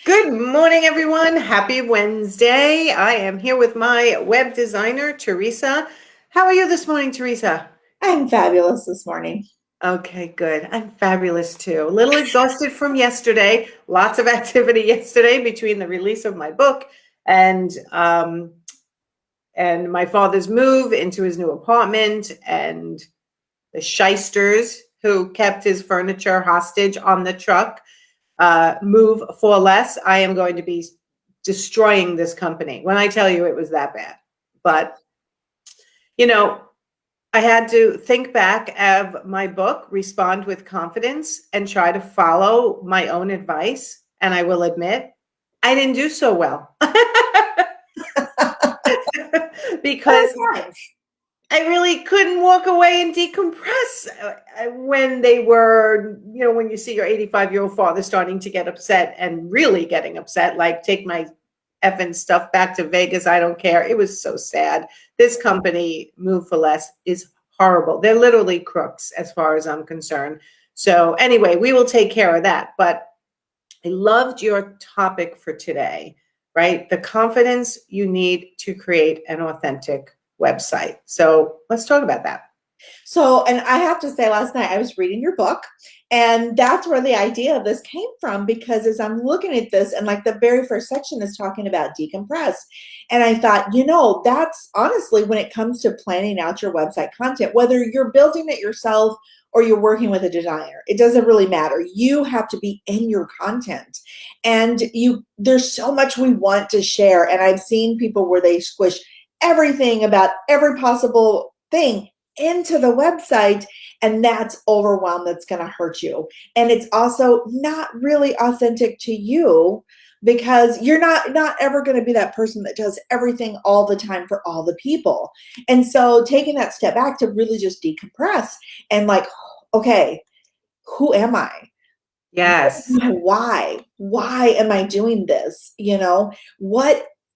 Good morning, everyone. Happy Wednesday. I am here with my web designer, Teresa. How are you this morning, Teresa? I'm fabulous this morning. Okay, good. I'm fabulous too. A little exhausted from yesterday. Lots of activity yesterday between the release of my book and my father's move into his new apartment and the shysters who kept his furniture hostage on the truck. Move for less. I am going to be destroying this company when I tell you it was that bad. But, you know, I had to think back of my book, Respond with Confidence, and try to follow my own advice. And I will admit, I didn't do so well because Sometimes. I really couldn't walk away and decompress when they were, when you see your 85-year-old father starting to get upset and really getting upset, like take my effing stuff back to Vegas. I don't care. It was so sad. This company, Move for Less, is horrible. They're literally crooks as far as I'm concerned. So anyway, we will take care of that. But I loved your topic for today, right? The confidence you need to create an authentic website. So let's talk about that. So, and I have to say, last night I was reading your book, and that's where the idea of this came from. Because as I'm looking at this, and like the very first section is talking about decompress, and I thought, that's honestly when it comes to planning out your website content, whether you're building it yourself or you're working with a designer, it doesn't really matter. You have to be in your content, and there's so much we want to share. And I've seen people where they squish everything about every possible thing into the website, and that's overwhelm that's going to hurt you, and it's also not really authentic to you, because you're not ever going to be that person that does everything all the time for all the people. And so taking that step back to really just decompress and like, okay, who am I? Yes. Why am I doing this?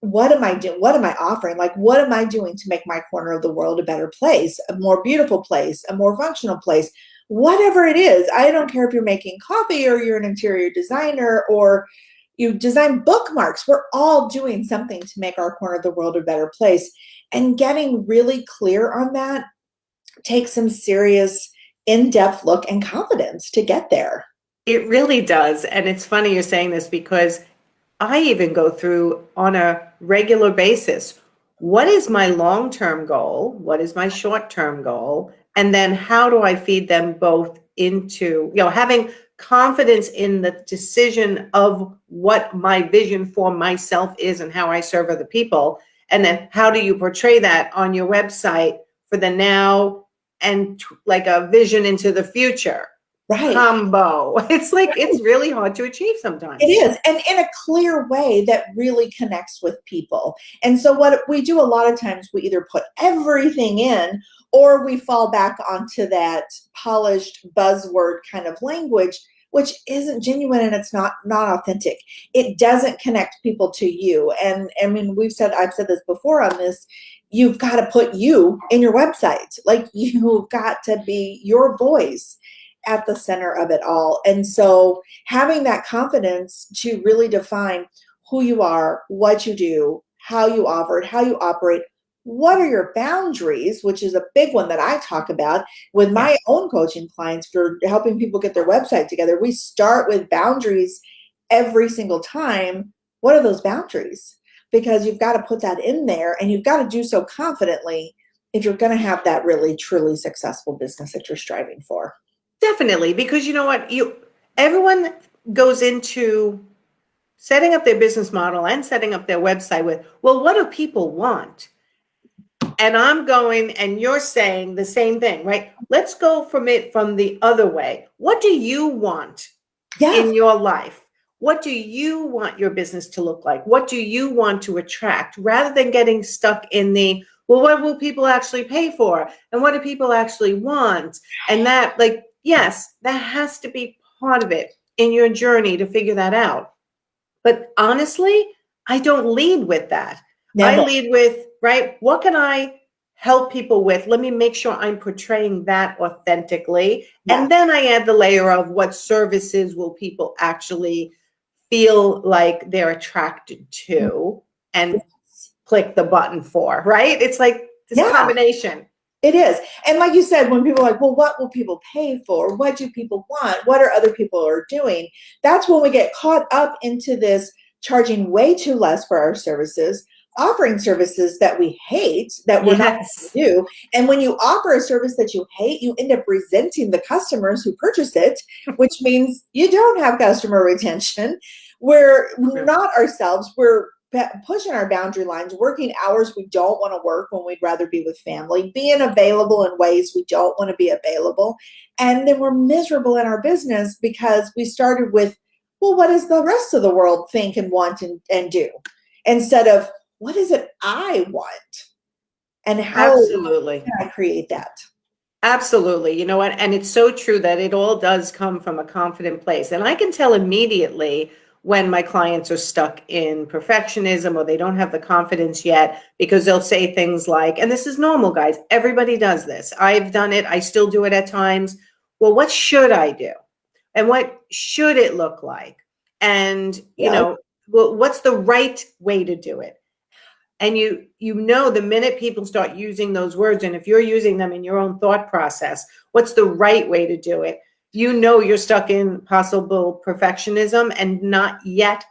What am I doing? What am I offering? Like, what am I doing to make my corner of the world a better place, a more beautiful place, a more functional place? Whatever it is. I don't care if you're making coffee or you're an interior designer or you design bookmarks. We're all doing something to make our corner of the world a better place. And getting really clear on that takes some serious in-depth look and confidence to get there. It really does. And it's funny you're saying this because I even go through on a regular basis. What is my long-term goal? What is my short-term goal? And then how do I feed them both into, having confidence in the decision of what my vision for myself is and how I serve other people. And then how do you portray that on your website for the now and like a vision into the future? Right. Combo. It's like, it's really hard to achieve sometimes. It is, and in a clear way that really connects with people. And so what we do a lot of times, we either put everything in or we fall back onto that polished buzzword kind of language, which isn't genuine and it's not authentic. It doesn't connect people to you. And I mean, I've said this before on this, you've got to put you in your website. Like, you've got to be your voice at the center of it all. And so having that confidence to really define who you are, what you do, how you offer it, how you operate, what are your boundaries, which is a big one that I talk about with my own coaching clients for helping people get their website together. We start with boundaries every single time. What are those boundaries? Because you've got to put that in there, and you've got to do so confidently if you're going to have that really, truly successful business that you're striving for. Definitely, because you know what, everyone goes into setting up their business model and setting up their website with, well, what do people want? And I'm going, and you're saying the same thing, right? Let's go from the other way. What do you want Yes. in your life? What do you want your business to look like? What do you want to attract, rather than getting stuck in the, well, what will people actually pay for? And what do people actually want? And that, like, yes, that has to be part of it in your journey to figure that out. But honestly, I don't lead with that. I Never. lead with, right, what can I help people with? Let me make sure I'm portraying that authentically. Yeah. And then I add the layer of what services will people actually feel like they're attracted to and click the button for, right? It's like this Yeah. combination. It is. And like you said, when people are like, well, what will people pay for? What do people want? What are other people are doing? That's when we get caught up into this charging way too less for our services, offering services that we hate, that we're not Yes. going to do. And when you offer a service that you hate, you end up resenting the customers who purchase it, which means you don't have customer retention. We're not ourselves. We're pushing our boundary lines, working hours we don't want to work when we'd rather be with family, being available in ways we don't want to be available. And then we're miserable in our business because we started with, well, what does the rest of the world think and want and do? Instead of, what is it I want? And how Absolutely. can I create that? Absolutely. You know what? And it's so true that it all does come from a confident place. And I can tell immediately when my clients are stuck in perfectionism or they don't have the confidence yet, because they'll say things like, and this is normal, guys, everybody does this. I've done it. I still do it at times. Well, what should I do? And what should it look like? And, well, what's the right way to do it? And you know, the minute people start using those words, and if you're using them in your own thought process, what's the right way to do it? You know you're stuck in possible perfectionism and not yet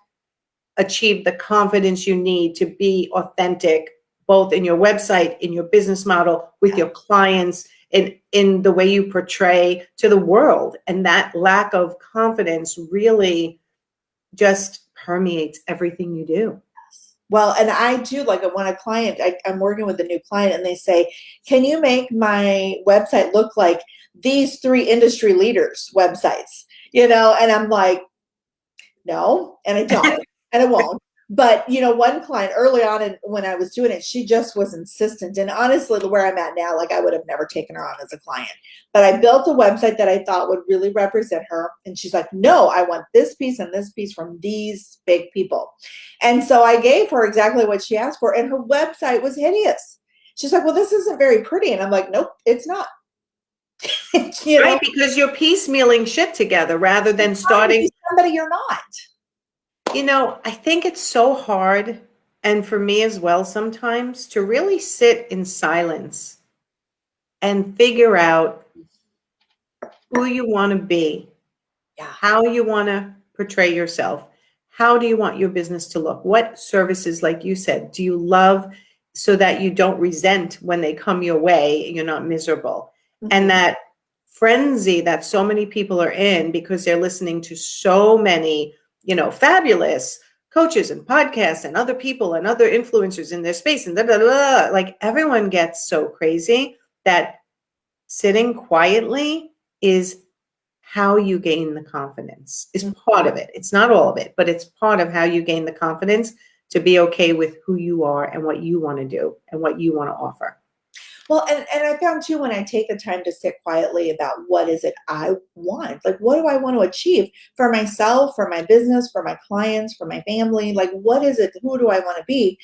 achieved the confidence you need to be authentic, both in your website, in your business model, with your clients, in the way you portray to the world. And that lack of confidence really just permeates everything you do. Well, and I do, like when a client, I'm working with a new client and they say, can you make my website look like these 3 industry leaders' websites? And I'm like, no, and I don't, and I won't. But, one client early on when I was doing it, she just was insistent. And honestly, where I'm at now, like I would have never taken her on as a client. But I built a website that I thought would really represent her. And she's like, no, I want this piece and this piece from these big people. And so I gave her exactly what she asked for. And her website was hideous. She's like, well, this isn't very pretty. And I'm like, nope, it's not. Right, because you're piecemealing shit together rather than starting somebody you're not. I think it's so hard, and for me as well sometimes, to really sit in silence and figure out who you want to be, how you want to portray yourself, how do you want your business to look, what services, like you said, do you love, so that you don't resent when they come your way and you're not miserable. Mm-hmm. And that frenzy that so many people are in because they're listening to so many fabulous coaches and podcasts and other people and other influencers in their space and like everyone gets so crazy that sitting quietly is how you gain the confidence, is part of it. It's not all of it, but it's part of how you gain the confidence to be okay with who you are and what you want to do and what you want to offer. Well, and I found too, when I take the time to sit quietly about what is it I want, like what do I want to achieve for myself, for my business, for my clients, for my family, like what is it, who do I want to be?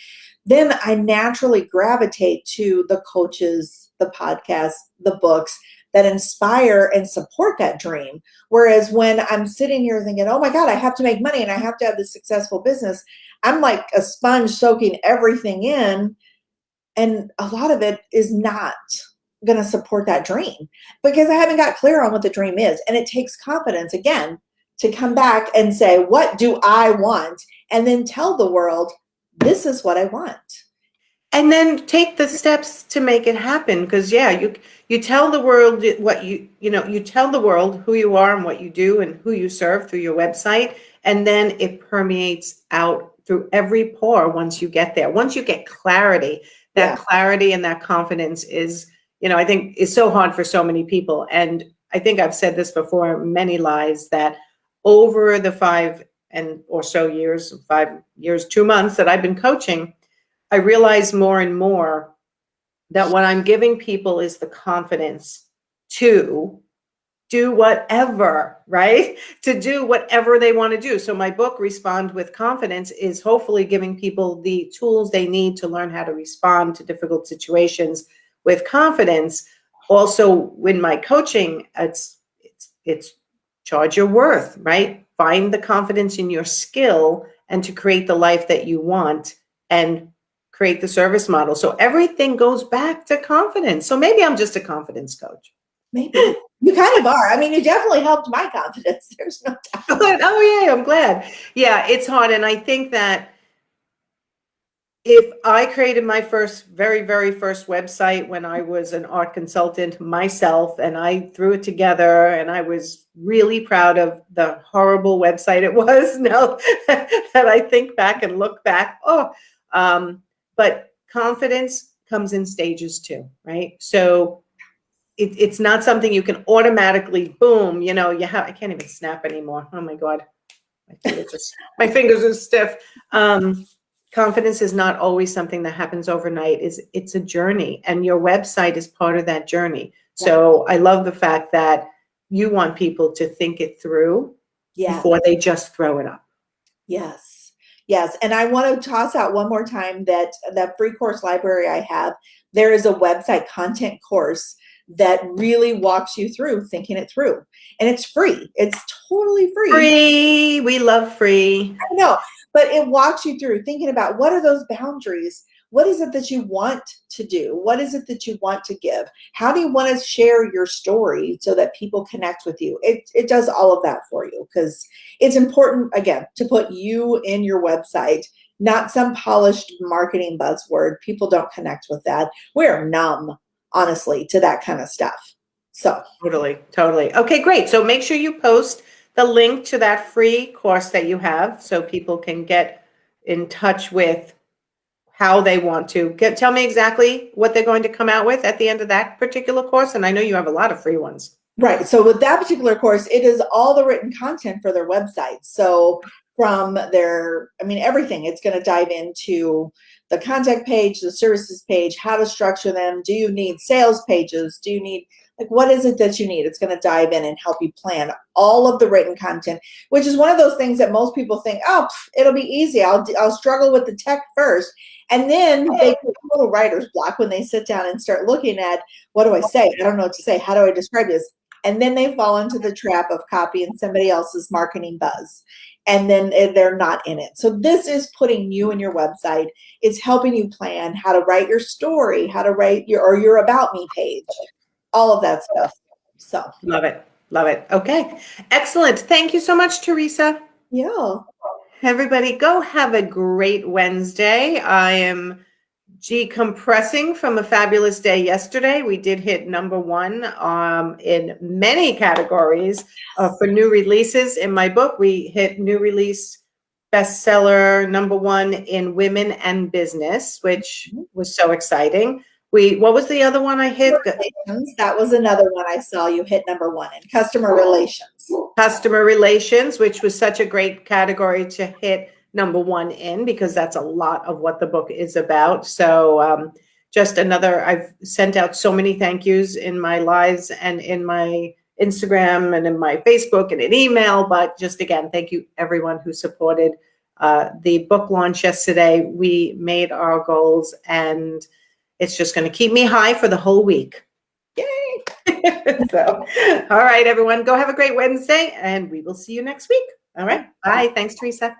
Then I naturally gravitate to the coaches, the podcasts, the books that inspire and support that dream. Whereas when I'm sitting here thinking, oh my God, I have to make money and I have to have this successful business, I'm like a sponge soaking everything in. And a lot of it is not going to support that dream because I haven't got clear on what the dream is. And it takes confidence, again, to come back and say, what do I want? And then tell the world, this is what I want. And then take the steps to make it happen. Because, you tell the world what you tell the world who you are and what you do and who you serve through your website. And then it permeates out through every pore once you get there. Once you get clarity, that clarity and that confidence is, I think is so hard for so many people. And I think I've said this before, many lives, that over the 5 years, 2 months that I've been coaching, I realize more and more that what I'm giving people is the confidence to do whatever, right? To do whatever they want to do. So my book, Respond with Confidence, is hopefully giving people the tools they need to learn how to respond to difficult situations with confidence. Also, in my coaching, it's charge your worth, right? find the confidence in your skill and to create the life that you want and create the service model. So everything goes back to confidence. So maybe I'm just a confidence coach. Maybe. You kind of are. I mean, you definitely helped my confidence. There's no doubt. Oh, yeah, I'm glad. Yeah, it's hard. And I think that if I created my very first website when I was an art consultant myself, and I threw it together, and I was really proud of the horrible website it was now that I think back and look back. But confidence comes in stages too, right? So it's not something you can automatically, boom, I can't even snap anymore. Oh my God. My fingers are stiff. Confidence is not always something that happens overnight. It's a journey, and your website is part of that journey. So I love the fact that you want people to think it through before they just throw it up. Yes. Yes. And I want to toss out one more time that free course library I have, there is a website content course that really walks you through thinking it through. And it's free. It's totally free. Free. We love free. I know, but it walks you through thinking about what are those boundaries? What is it that you want to do? What is it that you want to give? How do you want to share your story so that people connect with you? It does all of that for you, because it's important, again, to put you in your website, not some polished marketing buzzword. People don't connect with that. We're numb, honestly, to that kind of stuff. So Totally. Okay, great. So make sure you post the link to that free course that you have so people can get in touch with how they want to tell me exactly what they're going to come out with at the end of that particular course. And I know you have a lot of free ones. Right. So with that particular course, it is all the written content for their website. So from everything, it's going to dive into the contact page, the services page, how to structure them. Do you need sales pages? Do you need, what is it that you need? It's going to dive in and help you plan all of the written content, which is one of those things that most people think, oh, it'll be easy. I'll struggle with the tech first. And then they get a little writer's block when they sit down and start looking at, what do I say? I don't know what to say. How do I describe this? And then they fall into the trap of copying somebody else's marketing buzz. And then they're not in it. So this is putting you in your website. It's helping you plan how to write your story, how to write your About Me page, all of that stuff. So love it. Okay, excellent. Thank you so much, Teresa. Yeah. Everybody, go have a great Wednesday. I am decompressing from a fabulous day yesterday. We did hit #1 in many categories for new releases. In my book, we hit new release bestseller #1 in women and business, which was so exciting. What was the other one I hit? That was another one I saw you hit #1 in customer relations. Customer relations, which was such a great category to hit #1 in, because that's a lot of what the book is about. So just another, I've sent out so many thank yous in my lives and in my Instagram and in my Facebook and in email, but just again, thank you everyone who supported the book launch yesterday. We made our goals, and it's just going to keep me high for the whole week. Yay! So, all right, everyone, go have a great Wednesday, and we will see you next week. All right. Bye. Thanks, Teresa.